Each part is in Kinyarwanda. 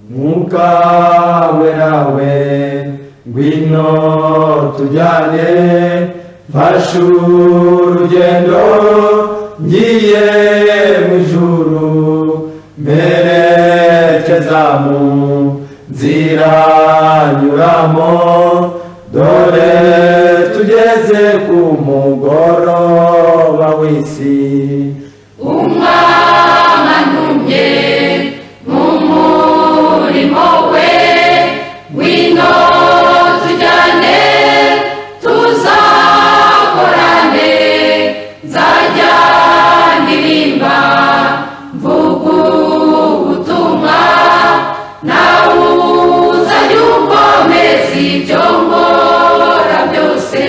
Umwuka Wera we ngwino tujyane mfashe urugendo ngiye mu ijuru merekeza mu nzira nyuramo dore tugeze ku mugoroba w'isi umwana ntumye mu murimo we ngwino tujyane tuzakorane nzajya ndirimba mvuga ubutumwa nawe uzajya ukomeza ibyo nkora byose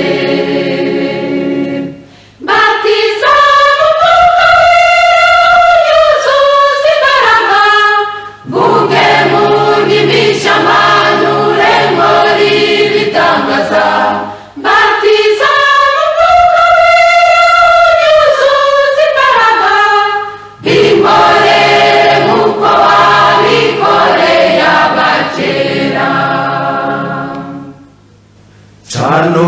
mbatiza Umwuka Wera yuzuza imbaraga mvuge mu ndimi z'amanyure nkora ibitangaza mbatiza Umwuka Wera yuzuza imbaraga binkorere nk'uko wabikoreye abakera cana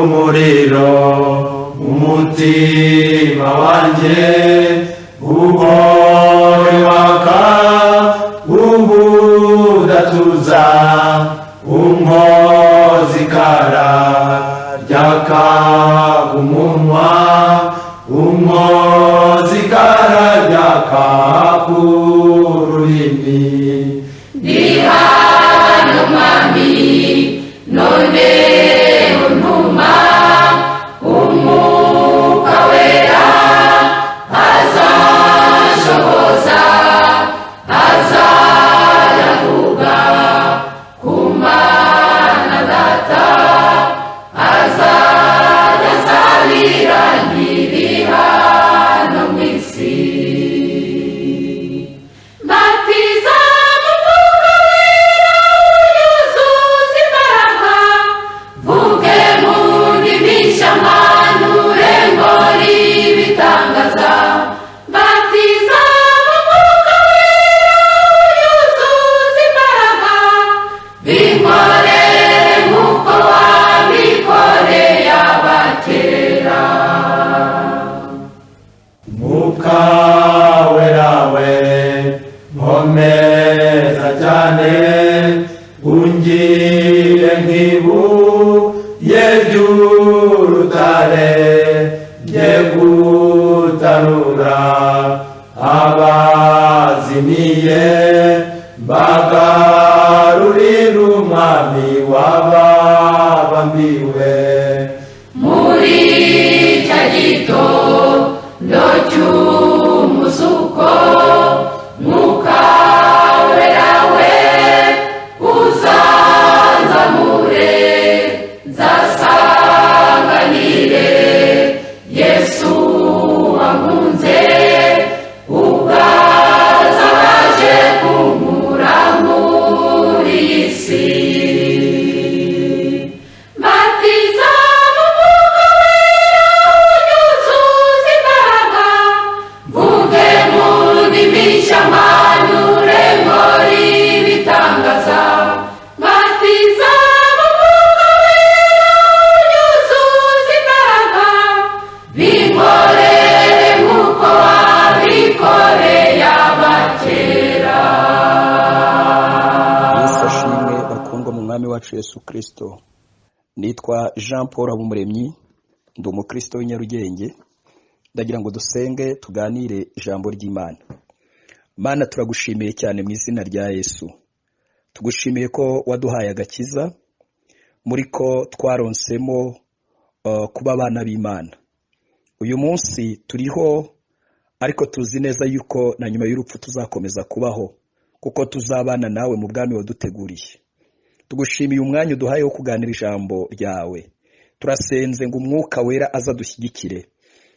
umuriro umutima wanjye uhore waka ubudatuza unkozi ikara ryaka umunwa unkozi ikara ryaka ku rurimi ndi hano mwami none untuma Umwuka Wera azashoboza azayavuga ku Mana Data azajya asabira nkiri hano mu isi mbatiza Umwuka Wera yuzuza imbaraga mvuge mu ndimi z'amanyure nkora ibitangaza mbatiza Umwuka Wera yuzuza imbaraga binkorere nk'uko wabikoreye abakera Umwuka Wera we nkomeza cyane ungire nk'ibuye ry'urutare njye gutanura abazimiye mbagarurira umwami wababambiwe muri cya gitondo cy'umuzuko Umwuka Wera we uzanzamure nzasanganire Yesu wankunze ubwaza waje kunkura muri iyi si mbatiza Umwuka Wera yuzuza imbaraga mvuge mu ndimi z'amanyure nkora ibitangaza mbatiza Umwuka Wera yuzuza imbaraga binkorere nk'uko wabikoreye abakera Yesu ashimwe bakundwa mu mwami wacu Yesu Kristo. Nitwa Jean Paul Habumuremyi, ndi umukristo w'inyarugenge. Ndagira ngo dusenge tuganire ijambo ry'Imana. Mana, turagushimiye cyane mu izina rya Yesu. Tugushimiye ko waduhaye agakiza, muri ko twaronsemo kuba abana b'Imana. Uyu munsi turiho ariko tuzi neza yuko na nyuma y'urupfu tuzakomeza kubaho, kuko tuzabana nawe mu bwami waduteguriye. Tugushimiye umwanya uduhaye wo kuganira ijambo ryawe. Turasenze ngo Umwuka Wera azadushyigikire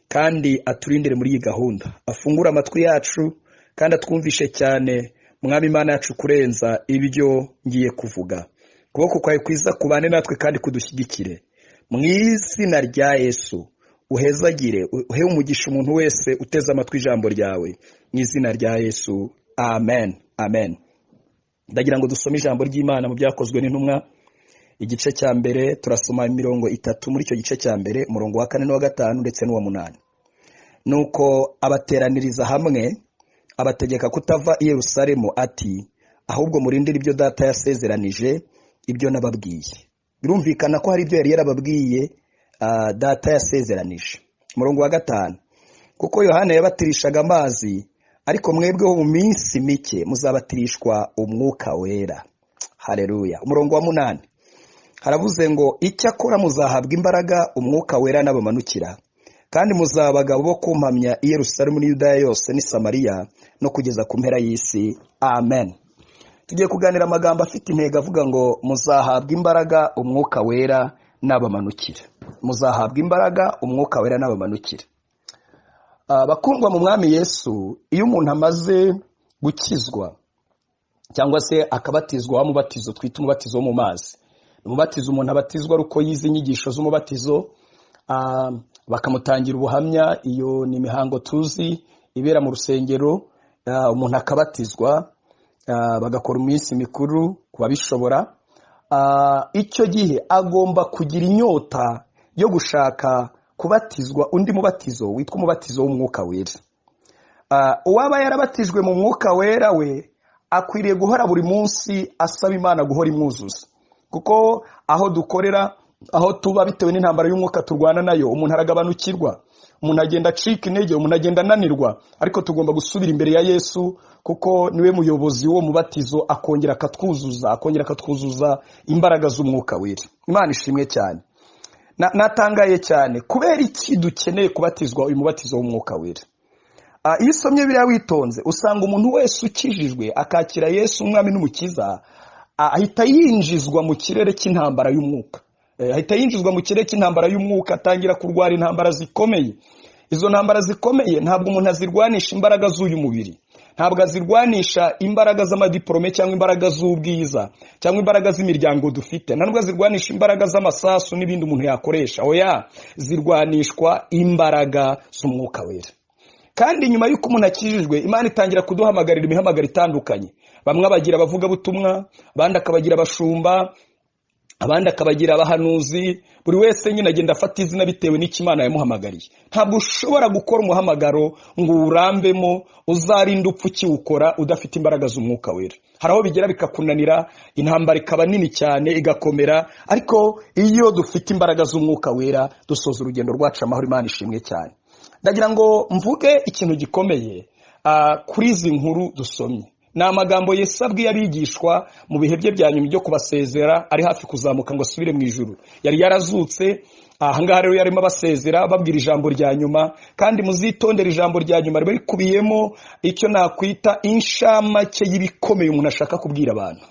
kandi aturindire muri iyi gahunda, afungure amatwi yacu kandi atwumvishe cyane mwami Imana yacu kurenza ibyo ngiye kuvuga. Kuboko kwawe kwiza kubane natwe kandi kudushyigikire mu izina rya Yesu. Uhezagire, uhe umugisha umuntu wese uteze amatwi ijambo ryawe mu izina rya Yesu. Amen. Amen. ndagira ngo dusome ijambo ry'Imana mu byakozwe n'intumwa igice cya mbere. Turasoma imirongo 3 muri icyo gice cya mbere, umurongo wa 4 n'uwa 5 ndetse n'uwa 8. Nuko abateraniriza hamwe abategeka kutava i Yerusalemu, ati ahubwo murindire ibyo data yasezeranije, ibyo nababwiye. Birumvikana ko hari ibyo yari yarababwiye data yasezeranije. Umurongo wa 5, kuko Yohana yabatirishaga amazi, ariko mwebweho mu minsi mike muzabatirishwa Umwuka Wera. Haleluya. Umurongo wa 8 haravuze ngo icyakora muzahabwa imbaraga Umwuka Wera n'abamanukira, kandi muzaba abagabo bo kumpamya i Yerusalemu n'i Yudaya yose n'i Samariya no kugeza ku mpera y'isi. Amen. Tugiye kuganira amagambo afite intego avuga ngo muzahabwa imbaraga Umwuka Wera n'abamanukira. Muzahabwa imbaraga Umwuka Wera n'abamanukira. Bakundwa mu mwami Yesu, iyo umuntu amaze gukizwa cyangwa se akabatizwa wa mubatizo twita umubatizo wo mu mazi, umubatizo umuntu abatizwa ruko yize inyigisho z'umubatizo, bakamutangira ubuhamya. Iyo ni imihango tuzi ibera mu rusengero, umuntu akabatizwa, bagakora iminsi mikuru ku babishobora. Icyo gihe agomba kugira inyota yo gushaka kubatizwa undi mubatizo witwa umubatizo w'Umwuka Wera. Uwaba yarabatijwe mu Mwuka Wera we akwiriye guhora buri munsi asaba Imana guhora imwuzuza, kuko aho dukorera, aho tuba, bitewe n'intambara y'umwuka turwana nayo, umuntu aragabanukirwa, umuntu agenda acika intege, umuntu agenda ananirwa. Ariko tugomba gusubira imbere ya Yesu, kuko niwe muyobozi wo mubatizo, akongera akatwuzuza imbaraga z'Umwuka Wera. Imana ishimwe cyane. Natangaye cyane kubera iki dukeneye kubatizwa uyu mubatizo w'Umwuka Wera. Iyo usomye biriya witonze, usanga umuntu wese ukijijwe akakira Yesu umwami n'umukiza, ahita yinjizwa mu kirere cy'intambara y'umwuka. Atangira kurwara intambara zikomeye. Izo ntambara zikomeye ntabwo umuntu azirwanisha imbaraga z'uyu mubiri, ntabwo azirwanisha imbaraga z'amadiplome cyangwa imbaraga z'ubwiza cyangwa imbaraga z'imiryango dufite, ntabwo azirwanisha imbaraga z'amasasu n'ibindi umuntu yakoresha. Oya, zirwanishwa imbaraga z'Umwuka Wera. Kandi nyuma y'uko umuntu akijijwe, Imana itangira kuduhamagarira imihamagaro itandukanye. Bamwe abagira abavuga butumwa, abandi akabagira abashumba, abandi akabagira abahanuzi. Buri wese nyine agenda afata izina bitewe n'icyo Imana yamuhamagariye. Ntabwo ushobora gukora umuhamagaro ngo urambemo, uzarinda upfa ukiwukora udafite imbaraga z'Umwuka Wera. Hari aho bigera bikakunanira, intambara ikaba nini cyane igakomera, ariko iyo dufite imbaraga z'Umwuka Wera dusoza urugendo rwacu amahoro. Imana ishimwe cyane. Ndagira ngo mvuge ikintu gikomeye kuri izi nkuru dusomye. Ni amagambo Yesu abwiye abigishwa mu bihe bye bya nyuma byo kubasezera, ari hafi kuzamuka ngo asubire mu ijuru. Yari yarazutse. Ahangaha rero yarimo abasezera, babwira ijambo rya nyuma, kandi muzitondera ijambo rya nyuma riba rikubiyemo icyo nakwita inshamake y'ibikomeye umuntu ashaka kubwira abantu.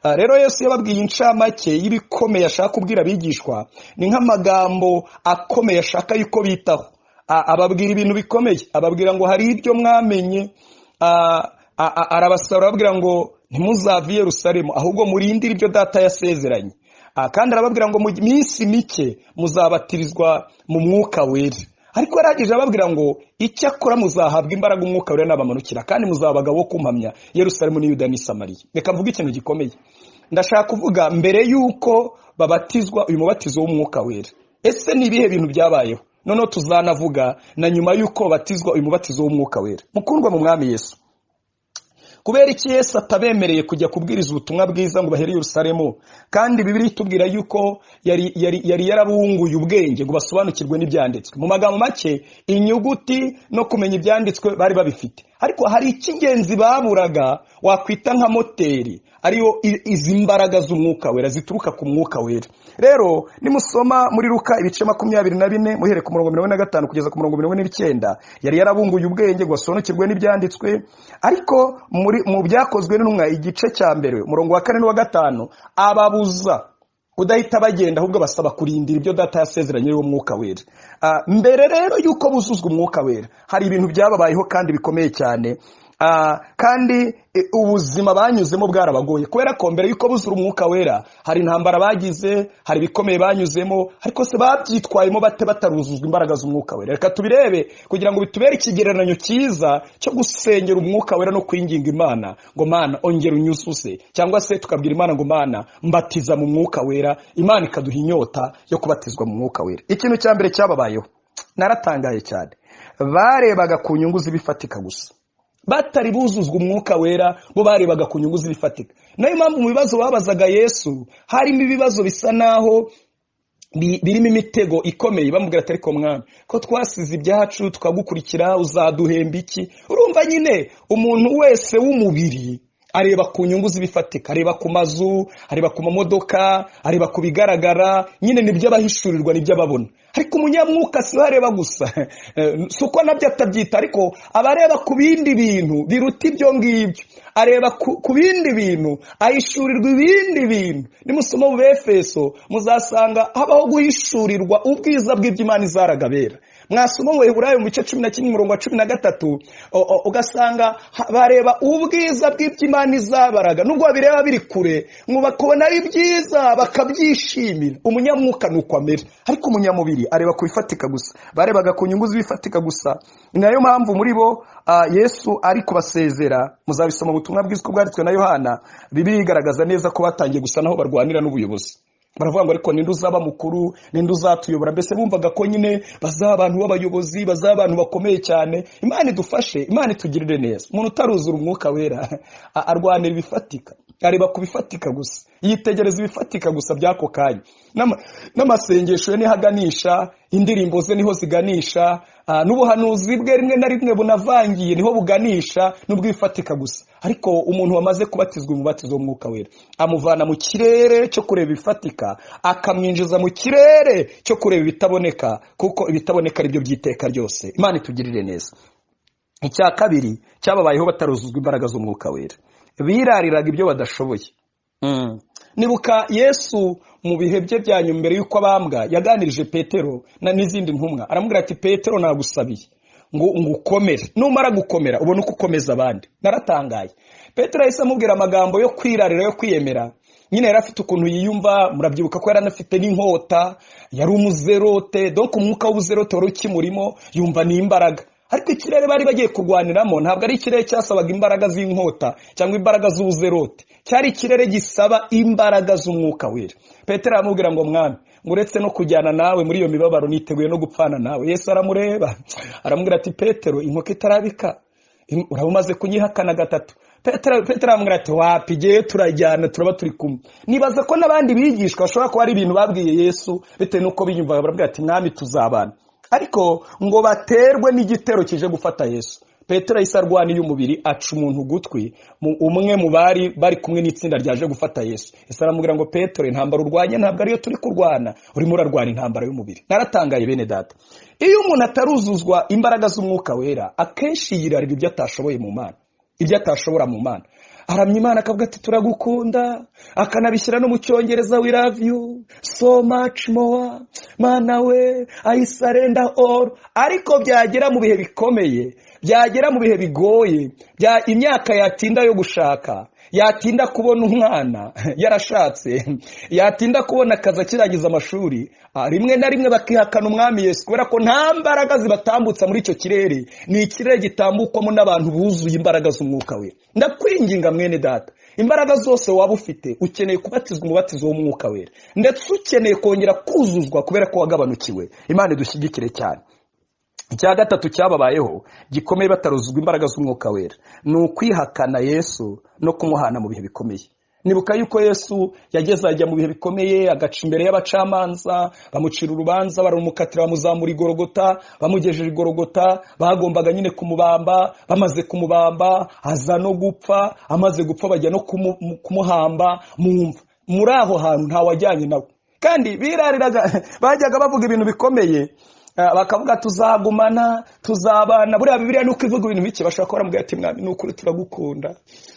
Rero Yesu yababwiye inshamake y'ibikomeye ashaka kubwira abigishwa, ni nk'amagambo akomeye ashaka yuko bitaho. Ababwira ibintu bikomeye, ababwira ngo hari ibyo mwamenye, arabasaba, arababwira ngo ntimuzave i Yerusalemu, ahubwo murindire ibyo data yasezeranye. Kandi arababwira ngo mu minsi mike muzabatirizwa mu Mwuka Wera. Ariko yaragije ababwira ngo icyakora muzahabwa imbaraga Umwuka Wera n'abamanukira, kandi muzaba abagabo bo kumpamya i Yerusalemu n'i Yudaya n'i Samariya. Reka mvuge ikintu gikomeye. Ndashaka kuvuga mbere y'uko babatizwa uyu mubatizo w'Umwuka Wera, ese ni ibihe bintu byabayeho? Noneho tuzanavuga na nyuma y'uko babatizwa uyu mubatizo w'Umwuka Wera. Mukundwa mu mwami Yesu, kubera iki Yesu atabemereye kujya kubwiriza ubutumwa bwiza ngo bahere i Yerusalemu? Kandi Bibiliya itubwira yuko yari yarabunguye ubwenge ngo basobanukirwe n'ibyanditswe. Mu magambo make, inyuguti no kumenya ibyanditswe bari babifite, ariko hari icy'ingenzi baburaga wakwita nka moteri, ariyo izi mbaraga z'Umwuka Wera zituruka ku Mwuka Wera. Rero nimusoma muri Luka ibice 24 muhere ku murongo 45 kugeza ku murongo 49, yari yarabunguye ubwenge ngo basobanukirwe n'ibyanditswe. Ariko mu byakozwe n'intumwa igice cya mbere umurongo wa 4 n'uwa 5 ababuza kudahita bagenda, ahubwo basaba kurindira ibyo data yasezeranye y'Umwuka Wera. Mbere rero yuko buzuzwa Umwuka Wera, hari ibintu byababayeho kandi bikomeye cyane. kandi ubuzima banyuzemo bwarabagoye kubera ko mbere yuko buzura umwuka wera hari intambara bagize, hari ibikomeye banyuzemo, ariko se babyitwayemo bate bataruzuzwa imbaraga z'umwuka wera? Reka tubirebe kugira ngo bitubere ikigereranyo cyiza cyo gusengera umwuka wera no kwinginga Imana ngo Mana ongera unyuzuze, cyangwa se tukabwira Imana ngo Mana mbatiza mu mwuka wera, Imana ikaduha inyota yo kubatizwa mu mwuka wera. Ikintu cya mbere cyababayeho naratangaye cyane, barebaga ku nyungu z'ibifatika gusa, batari buzuzwa umwuka wera bo barebaga ku nyungu z'ibifatika. Nayo mpamvu mu bibazo babazaga Yesu harimo ibibazo bisa naho birimo imitego ikomeye, bamubwira ati ariko mwami ko twasize ibyacu tukagukurikira uzaduhemba iki? Urumva nyine umuntu wese w'umubiri areba ku nyungu z'ibifatika, areba ku mazu, areba ku mamodoka, areba ku bigaragara, nyine nibyo abahishurirwa, nibyo ababona. Ariko umunyamwuka si areba gusa suko nabyo atabyita, ariko abareba ku bindi bintu biruta ibyo ngibyo, areba ku bindi bintu, ahishurirwa ibindi bintu. Nimusoma mu Efeso muzasanga habaho guhishurirwa ubwiza bw'iby'Imana izaragabera. Mwasoma mu Heburayo mu bice 11:13 ugasanga bareba ubwiza bw'iby'Imana izabaraga, nubwo babireba biri kure ngo bakubona ari byiza bakabyishimira. Umunyamwuka nuko amera, ariko umunyamubiri areba ku bifatika gusa, barebaga ku nyungu z'ibifatika gusa. Nayo mpamvu muri bo Yesu ari kubasezera, muzabisoma ubutumwa bw'iziko bwanditswe na Yohana, bigaragaza neza ko batangiye gusa naho barwanira n'ubuyobozi. Baravuga ngo ariko ninde uzaba mukuru, ninde uzatuyobora? Mbese bumvaga ko nyine bazaba abantu b'abayobozi, bazaba abantu bakomeye cyane. Imana idufashe, Imana itugirire neza. Umuntu utaruzura umwuka wera arwanira ibifatika, areba ku bifatika gusa, yitegereza ibifatika gusa by'ako kanya. N'amasengesho ye niho aganisha, indirimbo ze niho ziganisha, n'ubuhanuzi bwe rimwe na rimwe bunavangiye niho buganisha, n'ubwifatika gusa. Ariko umuntu wamaze kubatizwa umubatizo w'umwuka wera amuvana mu kirere cyo kureba ibifatika akamwinjiza mu kirere cyo kureba ibitaboneka, kuko ibitaboneka ari byo byiteka ryose. Imana itugirire neza. Icya kabiri cyababayeho bataruzuzwa imbaraga z'umwuka wera, birariraga ibyo badashoboye. Nibuka Yesu mu bihe bye bya nyuma mbere yuko abambwa yaganirije Petero n'izindi ntumwa, aramubwira ati Petero nagusabiye ngo ukomere, numara gukomera ubone uko ukomeza abandi. Naratangaye. Petero yahise amubwira amagambo yo kwirarira, yo kwiyemera. Nyine yari afite ukuntu yiyumva, murabyibuka ko yari anafite n'inkota, yari umuzerote, donc umwuka w'ubuzerote wari ukimurimo, yumva ni imbaraga. Ariko ikirere bari bagiye kurwaniramo ntabwo ari ikirere cyasabaga imbaraga z'inkota cyangwa imbaraga z'ubuzerote, cyari ikirere gisaba imbaraga z'umwuka wera. Petero aramubwira ngo mwami, uretse no kujyana nawe muri iyo mibabaro niteguye no gupfana nawe. Yesu aramureba aramubwira ati Petero, inkoko itarabika uraba umaze kunyihakana gatatu. Petero aramubwira ati wapigiye turajyana, turaba turi kumwe. Nibaza ko n'abandi bigishwa bashobora kuba ari ibintu babwiye Yesu bitewe nuko biyumvaga, baravuga ati mwami tuzabana, ariko ngo baterwe n'igitero kije gufata Yesu. Petero yahise arwaniye umubiri, aca umuntu gutwi, umwe mu bari kumwe n'itsinda ryaje gufata Yesu. Yesu aramubwira ngo Petero, intambara urwanye ntabwo ariyo turi kurwana, urimo urarwana intambara y'umubiri. Naratangaye bene data, iyo umuntu ataruzuzwa imbaraga z'umwuka wera akenshi yirarira ibyo atashoboye mu Mana, ibyo atashobora mu Mana. Aramya Imana akavuga ati turagukunda, akanabishyira no mu Cyongereza, we love you so much more, Mana we I surrender all. Ariko byagera mu bihe bikomeye, byagera mu bihe bigoye, imyaka yatinda yo gushaka, yatinda kubona umwana yarashatse, yatinda kubona akazi akirangiza amashuri, rimwe na rimwe bakihakana umwami Yesu kubera ko nta mbaraga zibatambutsa muri icyo kirere. Ni ikirere gitambukwamo n'abantu buzuye imbaraga z'umwuka we. Ndakwinginga mwene data, imbaraga zose waba ufite ukeneye kubatizwa umubatizo w'umwuka wera, ndetse ukeneye kongera kuzuzwa kubera ko wagabanukiwe. Imana idushyigikire cyane. Icya gatatu cyababayeho gikomeye bataruzuzwa imbaraga z'umwuka wera ni ukwihakana Yesu no kumuhana mu bihe bikomeye. Nibuka yuko Yesu yageze ajya mu bihe bikomeye, agaca imbere y'abacamanza, bamucira urubanza, baramukatira, bamuzamura igorogota, bamugejeje igorogota, bagombaga nyine kumubamba. Bamaze kumubamba aza no gupfa, amaze gupfa bajya no kumuhamba. Muri aho hantu nta wajyanye nawe, kandi birariraga, bajyaga bavuga ibintu bikomeye, bakavuga tuzagumana, tuzabana. Buriya Bibiliya nuko ivuga ibintu bike, bashaka ko baramubwira ati mwami nukuri turagukunda,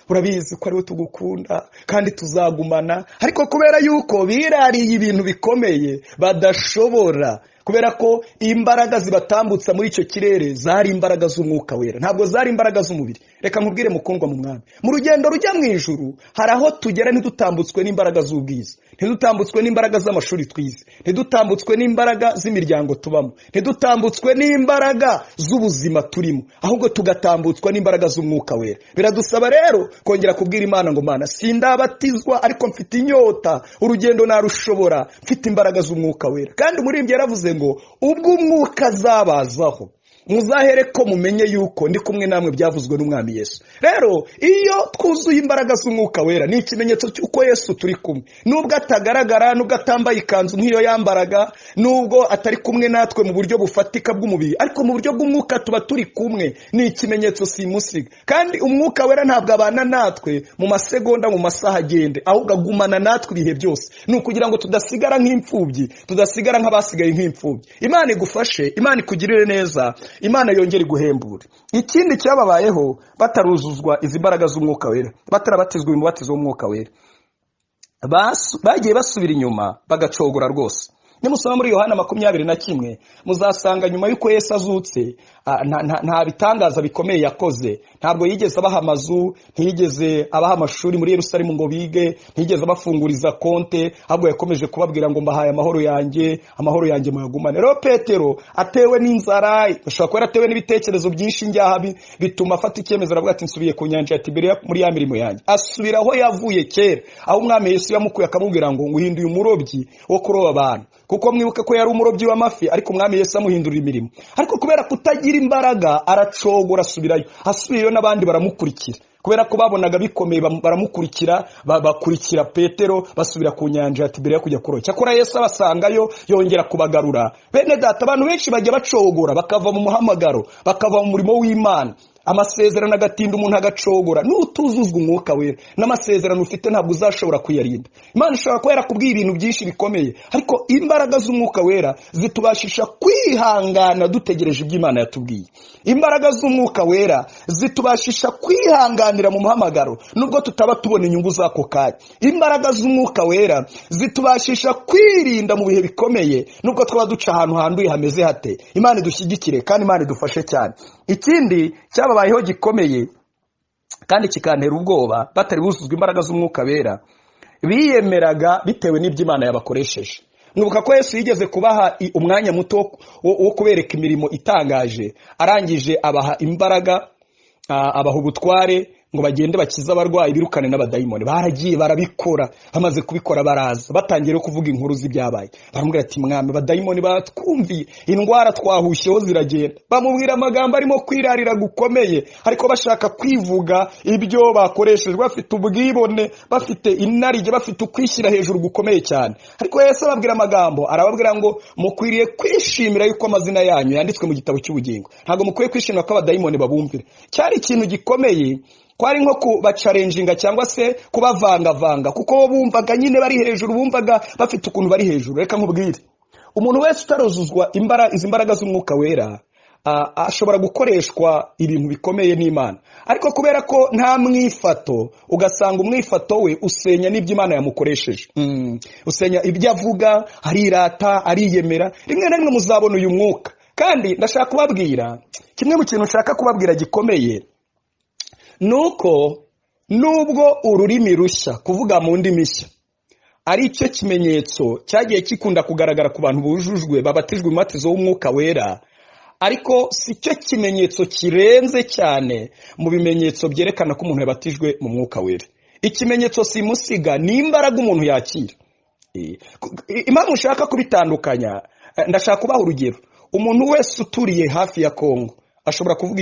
urabizi ko ari we tugukunda kandi tuzagumana. Ariko kubera yuko birariye ibintu bikomeye badashobora kubera ko imbaraga zibatambutsa muri icyo kirere zari imbaraga z'umwuka wera, ntabwo zari imbaraga z'umubiri. Reka nkubwire mukundwa mu mwami, mu rugendo rujya mu ijuru hari aho tugera ntidutambutswe n'imbaraga z'ubwiza, ntidutambutswe n'imbaraga z'amashuri twize, ntidutambutswe n'imbaraga z'imiryango tubamo, ntidutambutswe n'imbaraga z'ubuzima turimo, ahubwo tugatambutswa n'imbaraga z'umwuka wera. Biradusaba rero kongera kubwira Imana ngo Mana, sindabatizwa ariko mfite inyota, urugendo narushobora mfite imbaraga z'umwuka wera. Kandi umuririmbyi yaravuze ngo ubwo umwuka azabazaho muzahere ko mumenye yuko ndi kumwe namwe, byavuzwe n'umwami Yesu. Rero iyo twuzuye imbaraga z'umwuka wera ni ikimenyetso cy'uko Yesu turi kumwe, nubwo atagaragara, nubwo atambaye ikanzu nk'iyo yambaraga, nubwo atari kumwe natwe mu buryo bufatika bw'umubiri, ariko mu buryo bw'umwuka tuba turi kumwe. Ni ikimenyetso simusiga. Kandi umwuka wera ntabwo abana natwe mu masegonda, mu masaha agende, ahubwo agumana natwe ibihe byose. Ni ukugira ngo tudasigara nk'imfubyi, tudasigara nk'abasigaye nk'imfubyi. Imana igufashe, Imana ikugirire neza, Imana yongera iguhembure. Ikindi cyababayeho bataruzuzwa izi mbaraga z'umwuka wera, batarabatizwa umubatizo w'umwuka wera, bagiye basubira inyuma bagacogora rwose. Nimusoma muri Yohana 21 muzasanga nyuma yuko Yesu azutse nta bitangaza bikomeye yakoze. Ntabwo yigeze abaha amazu, ntiyigeze abaha amashuri muri Yerusalemu ngo bige, ntiyigeze abafunguriza konte, ahubwo yakomeje kubabwira ngo mbahaye amahoro yanjye muyagumane. Rero Petero atewe n'inzara, ashobora kuba atewe n'ibitekerezo byinshi njyaha bituma afata icyemezo, aravuga ati nsubiye ku nyanja ya Tiberiya muri ya mirimo yanjye. Asubira aho yavuye kera, aho umwami Yesu yamukuye akamubwira ngo nguhinduye umurobyi wo kuroba abantu, kuko mwibuke ko yari umurobyi w'amafi, ariko umwami Yesu amuhindurira imirimo. Ariko kubera kutagira imbaraga aracogora, asubiyeyo n'abandi baramukurikira, kubera ko babonaga bikomeye baramukurikira, bakurikira Petero, basubira ku nyanja ya Tiberiya kujya kuroba. Cyakora Yesu abasangayo yongera kubagarura. Bene data, abantu benshi bajya bacogora, bakava mu muhamagaro, bakava mu murimo w'Imana. Amasezerano agatinda umuntu agacogora. N'utuzuzwa umwuka wera, n'amasezerano ufite ntabwo uzashobora kuyarinda. Imana ishobora kuba yarakubwiye ibintu byinshi bikomeye, ariko imbaraga z'umwuka wera zitubashisha kwihangana dutegereje ibyo Imana yatubwiye. Imbaraga z'umwuka wera zitubashisha kwihanganira mu muhamagaro nubwo tutaba tubona inyungu z'ako kanya. Imbaraga z'umwuka wera zitubashisha kwirinda mu bihe bikomeye nubwo twaba duca ahantu handuye hameze hate. Imana idushyigikire kandi Imana idufashe cyane. Ikindi cyababayeho gikomeye kandi kikantera ubwoba, batari buzuzwa imbaraga z'umwuka wera, biyemeraga bitewe n'ibyo Imana yabakoresheje. Mwibuka ko Yesu yigeze kubaha umwanya muto wo kubereka imirimo itangaje, arangije abaha imbaraga, abaha ubutware ngo bagende bakize abarwayi, birukane n'abadayimoni. Baragiye barabikora, bamaze kubikora baraza, batangiye kuvuga inkuru z'ibyabaye. Baramubwira ati mwami, abadayimoni batwumviye, indwara twahushyeho ziragenda. Bamubwira amagambo arimo kwirarira gukomeye, ariko bashaka kwivuga ibyo bakoreshejwe, bafite ubwibone, bafite inarijye, bafite ukwishyira hejuru gukomeye cyane. Ariko Yesu ababwira amagambo, arababwira ngo mukwiriye kwishimira yuko amazina yanyu yanditswe mu gitabo cy'ubugingo. Ntabwo mukwiye kwishimira ko abadayimoni babumvira. Cyari ikintu gikomeye, kwari nko kubacalenjinga cyangwa se kubavangavanga, kuko bo bumvaga nyine bari hejuru, bumvaga bafite ukuntu bari hejuru. Reka nkubwire, umuntu wese utaruzuzwa izi mbaraga z'umwuka wera ashobora gukoreshwa ibintu bikomeye n'Imana, ariko kubera ko nta mwifato, ugasanga umwifato we usenya n'ibyo Imana yamukoresheje. Usenya ibyo avuga, arirata, ariyemera. Rimwe na rimwe muzabona uyu mwuka. Kandi ndashaka kubabwira kimwe mu kintu nshaka kubabwira gikomeye, nuko nubwo ururimi rushya, kuvuga mu ndimi nshya, ari cyo kimenyetso cyagiye kikunda kugaragara ku bantu bujujwe babatijwe umubatizo w'umwuka wera, ariko si cyo kimenyetso kirenze cyane mu bimenyetso byerekana ko umuntu yabatijwe mu mwuka wera. Ikimenyetso simusiga ni imbaraga umuntu yakira. Impamvu ushaka kubitandukanya, ndashaka kubaha urugero. Umuntu wese uturiye hafi ya Kongo ashobora kuvuga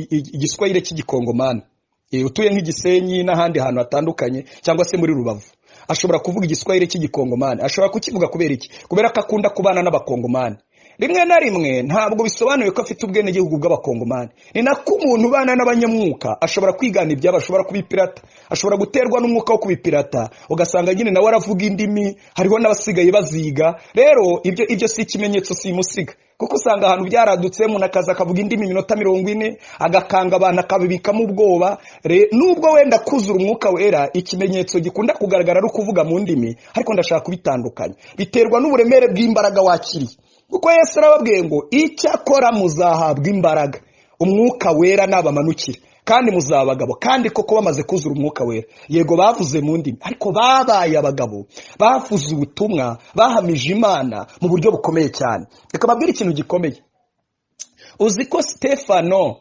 igiswahili cy'igikongomani. Utuye nk'Igisenyi n'ahandi hantu hatandukanye, cyangwa se muri Rubavu, ashobora kuvuga igiswahili cy'igikongomani. Ashobora kukivuga kubera iki? Kubera ko akunda kubana n'abakongomani. Rimwe na rimwe ntabwo bisobanuye ko afite ubwene gihugu bw'abakongomani. Ni nako umuntu ubana n'abanyamwuka ashobora kwigana ibyabo, ashobora kubipirata, ashobora guterwa n'umwuka wo kubipirata, ugasanga nyine nawe aravuga indimi, hariho n'abasigaye baziga. Rero ibyo si ikimenyetso simusiga, kuko usanga ahantu byaradutse umuntu akaza akavuga indimi minota 40, agakanga abantu akabibikamo ubwoba. Nubwo wenda kuzura umwuka wera ikimenyetso gikunda kugaragara ari ukuvuga mu ndimi, ariko ndashaka kubitandukanya. Biterwa n'uburemere bw'imbaraga wakiriye. kuko Yesu arababwiye ngo icyakora muzahabwa imbaraga umwuka wera nabamanukira kandi muzaba abagabo. kandi koko bamaze kuzura umwuka wera, yego bavuze mu ndimi, ariko babaye abagabo, bavuze ubutumwa, bahamije Imana mu buryo bukomeye cyane. reka babwire ikintu gikomeye. uzi ko Stefano,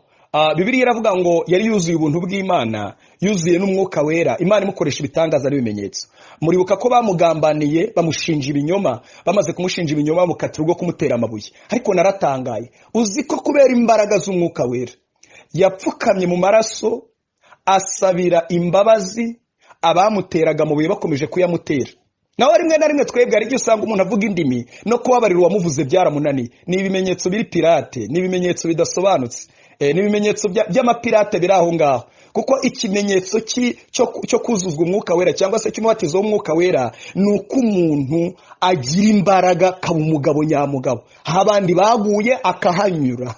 Bibiliya iravuga ngo yari yuzuye ubuntu bw'Imana, yuzuye n'umwuka wera, Imana imukoresha ibitangaza n'ibimenyetso. muribuka ko bamugambaniye, bamushinja ibinyoma, bamaze kumushinja ibinyoma bamukatira urwo kumutera amabuye. ariko naratangaye, uzi ko kubera imbaraga z'umwuka wera yapfukamye mu maraso asabira imbabazi abamuteraga amabuye bakomeje kuyamutera. nawe rimwe na rimwe twebwe ari usanga umuntu avuga indimi no kubabarira uwamuvuze byaramunaniye. ni ibimenyetso biri pirate, ni ibimenyetso bidasobanutse, ni ibimenyetso by'amapirate biri aho ngaho. kuko ikimenyetso cyo kuzuzwa umwuka wera cyangwa se cy'umubatizo w'umwuka wera ni uko umuntu agira imbaraga, akaba umugabo nyamugabo. aho abandi baguye akahanyura,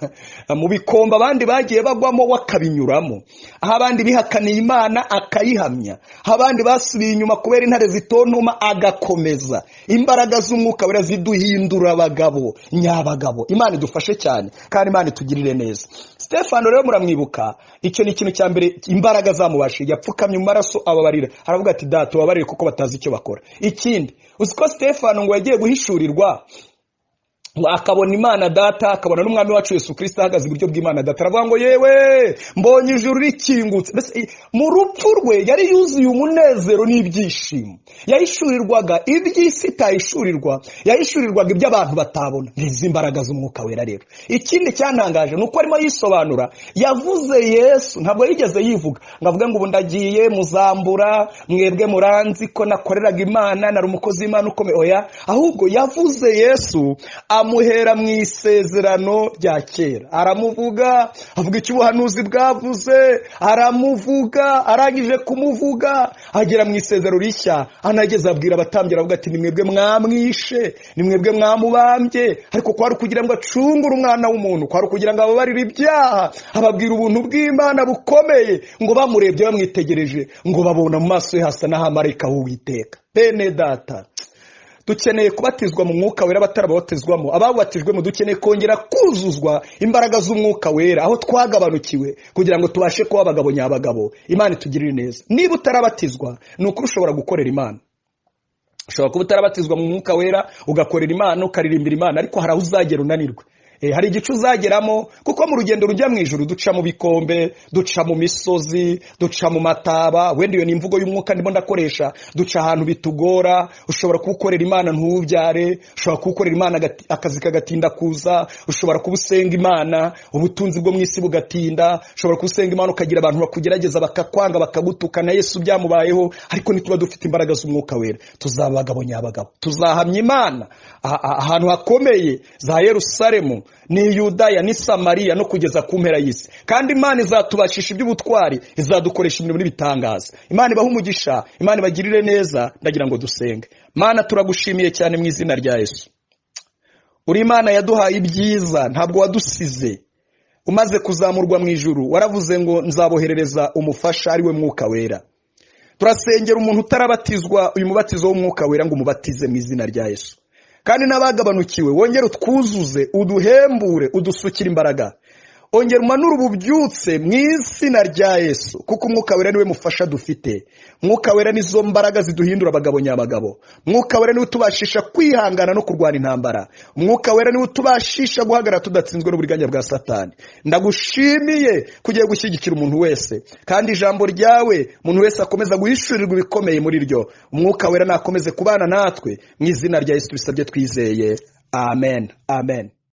mu bikombe abandi bagiye bagwamo wakabinyuramo, aho abandi bihakaniye Imana akayihamya, aho abandi basubiye inyuma kubera intare zitontoma agakomeza. imbaraga z'umwuka wera ziduhindura abagabo nyabagabo. Imana idufashe cyane kandi Imana itugirire neza. Stefano rero muramwibuka, icyo ni ikintu cya mbere, imbaraga zamubashije. yapfukamye mu maraso ababarira, aravuga ati data ubabarire kuko batazi icyo bakora. ikindi uzi ko Stefano ngo yagiye guhishurirwa, akabona Imana data, akabona n'umwami wacu Yesu Kristo ahagaze iburyo bw'Imana data, aravuga ngo yewe mbonye ijuru rikingutse. mu rupfu rwe yari yuzuye umunezero n'ibyishimo. yahishurirwaga iby'isi itahishurirwa, yahishurirwaga ibyo abantu batabona. izi imbaraga z'umwuka wera rero. ikindi cyantangaje ni uko arimo yisobanura, yavuze Yesu, ntabwo yigeze yivuga ngo avuge ngo ubu ndagiye muzambura, mwebwe muranzi ko nakoreraga Imana, nari umukozi w'Imana ukomeye. oya, ahubwo yavuze Yesu amuhera mu isezerano rya kera. aramuvuga, avuga icyo ubuhanuzi bwavuze, aramuvuga, arangije kumuvuga agera mu isezerano rishya. anageze abwira abatambyi aravuga ati ni mwebwe mwamwishe, ni mwebwe mwamubambye, ariko kwari kugira ngo acungure umwana w'umuntu, kwari kugira ngo ababarire ibyaha. ababwira ubuntu bw'Imana bukomeye, ngo bamurebye bamwitegereje ngo babona mu maso ye hasa n'ahamarayika w'Uwiteka. bene data, dukeneye kubatizwa mu mwuka wera, batarabatizwamo, ababatijwemo dukeneye kongera kuzuzwa imbaraga z'umwuka wera aho twagabanukiwe, kugira ngo tubashe kuba abagabo nyabagabo. Imana itugirire neza. niba utarabatizwa, ni ukuri ushobora gukorera Imana. ushobora kuba utarabatizwa mu mwuka wera ugakorera Imana, ukaririmbira Imana, ariko hari aho uzagera unanirwe. hari igice uzageramo, kuko mu rugendo rujya mu ijuru duca mu bikombe, duca mu misozi, duca mu mataba. wenda iyo ni imvugo y'umwuka ndimo ndakoresha. duca ahantu bitugora. ushobora kuwukorera Imana ntubyare, ushobora kuwukorera Imana akazi kagatinda kuza, ushobora kuba usenga Imana ubutunzi bwo mu isi bugatinda, ushobora kusenga Imana ukagira abantu bakugerageza bakakwanga bakagutuka. na Yesu byamubayeho. ariko nituba dufite imbaraga z'umwuka wera, tuzaba abagabo nyabagabo, tuzahamya Imana ahantu hakomeye, za Yerusalemu, ni Yudaya, ni Samariya, no kugeza ku mpera y'isi. kandi Imana izatubashisha iby'ubutwari, izadukoresha imirimo n'ibitangaza. Imana ibahe umugisha, Imana ibagirire neza. ndagira ngo dusenge. Mana, turagushimiye cyane mu izina rya Yesu. uri Imana yaduhaye ibyiza, ntabwo wadusize. umaze kuzamurwa mu ijuru waravuze ngo nzaboherereza umufasha, ari we mwuka wera. turasengera umuntu utarabatizwa uyu mubatizo w'umwuka wera ngo umubatize mu izina rya Yesu. kandi n'abagabanukiwe wongere utwuzuze, uduhembure, udusukire imbaraga. ongera umanure ububyutse mu izina rya Yesu, kuko umwuka wera niwe mufasha dufite. umwuka wera nizo mbaraga ziduhindura abagabo nyabagabo. umwuka wera niwe utubashisha kwihangana no kurwana intambara. umwuka wera niwe utubashisha guhagarara tudatsinzwe n'uburiganya bwa Satani. ndagushimiye kugiye gushyigikira umuntu wese, kandi ijambo ryawe umuntu wese akomeza guhishurirwa ibikomeye muri ryo. umwuka wera nakomeze kubana natwe, mu izina rya Yesu bisabye twizeye, amen, amen.